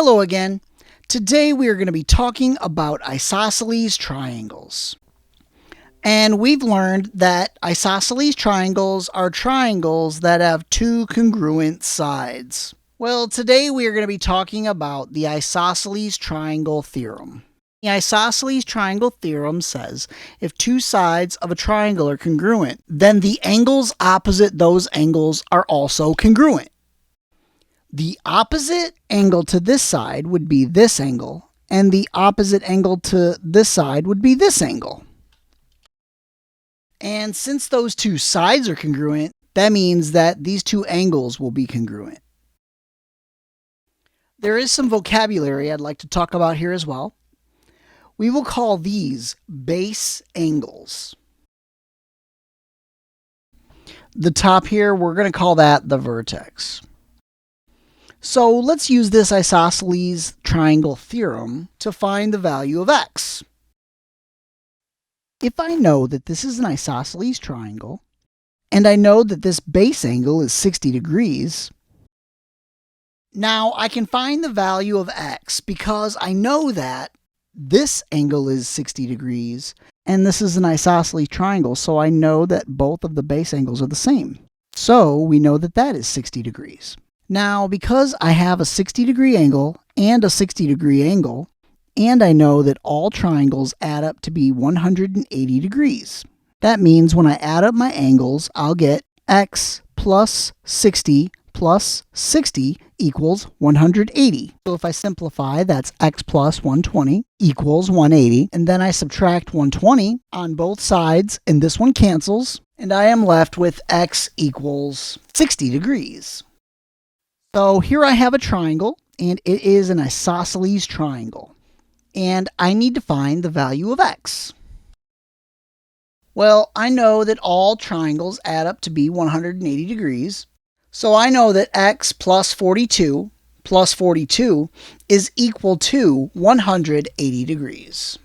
Hello again. Today we are going to be talking about isosceles triangles. And we've learned that isosceles triangles are triangles that have two congruent sides. Well, today we are going to be talking about the isosceles triangle theorem. The isosceles triangle theorem says if two sides of a triangle are congruent, then the angles opposite those angles are also congruent. The opposite angle to this side would be this angle, and the opposite angle to this side would be this angle. And since those two sides are congruent, that means that these two angles will be congruent. There is some vocabulary I'd like to talk about here as well. We will call these base angles. The top here, we're going to call that the vertex. So let's use this isosceles triangle theorem to find the value of x. If I know that this is an isosceles triangle, and I know that this base angle is 60 degrees, now I can find the value of x because I know that this angle is 60 degrees, and this is an isosceles triangle, so I know that both of the base angles are the same. So we know that that is 60 degrees. Now, because I have a 60-degree angle and a 60-degree angle, and I know that all triangles add up to be 180 degrees, that means when I add up my angles, I'll get x plus 60 plus 60 equals 180. So if I simplify, that's x plus 120 equals 180, and then I subtract 120 on both sides, and this one cancels, and I am left with x equals 60 degrees. So here I have a triangle, and it is an isosceles triangle, and I need to find the value of x. Well, I know that all triangles add up to be 180 degrees, so I know that x plus 42 is equal to 180 degrees.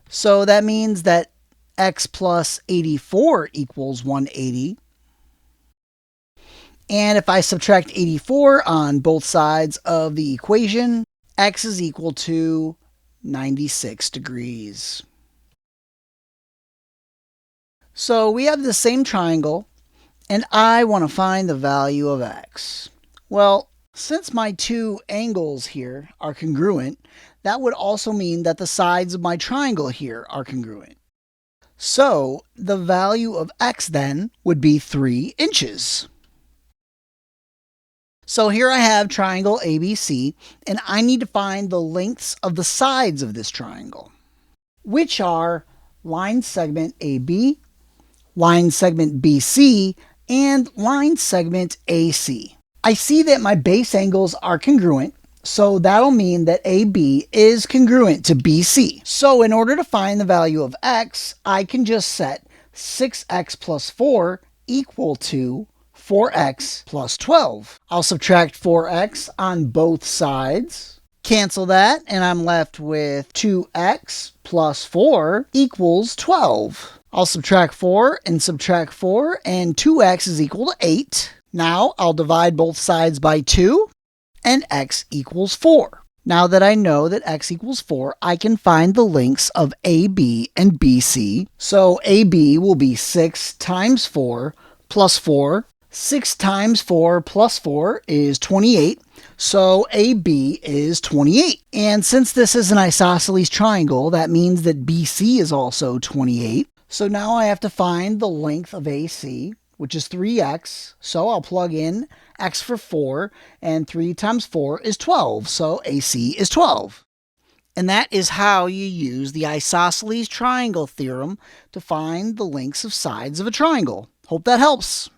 So that means that x plus 84 equals 180. And if I subtract 84 on both sides of the equation, x is equal to 96 degrees. So we have the same triangle, and I want to find the value of x. Well, since my two angles here are congruent, that would also mean that the sides of my triangle here are congruent. So the value of x then would be 3 inches. So here I have triangle ABC, and I need to find the lengths of the sides of this triangle, which are line segment AB, line segment BC, and line segment AC. I see that my base angles are congruent, so that'll mean that AB is congruent to BC. So in order to find the value of x, I can just set 6x plus 4 equal to 4x plus 12. I'll subtract 4x on both sides, cancel that, and I'm left with 2x plus 4 equals 12. I'll subtract 4 and subtract 4, and 2x is equal to 8. Now I'll divide both sides by 2, and x equals 4. Now that I know that x equals 4, I can find the lengths of AB and BC. So AB will be 6 times 4 plus 4. 6 times 4 plus 4 is 28, so AB is 28. And since this is an isosceles triangle, that means that BC is also 28. So now I have to find the length of AC, which is 3x, so I'll plug in x for 4, and 3 times 4 is 12, so AC is 12. And that is how you use the isosceles triangle theorem to find the lengths of sides of a triangle. Hope that helps.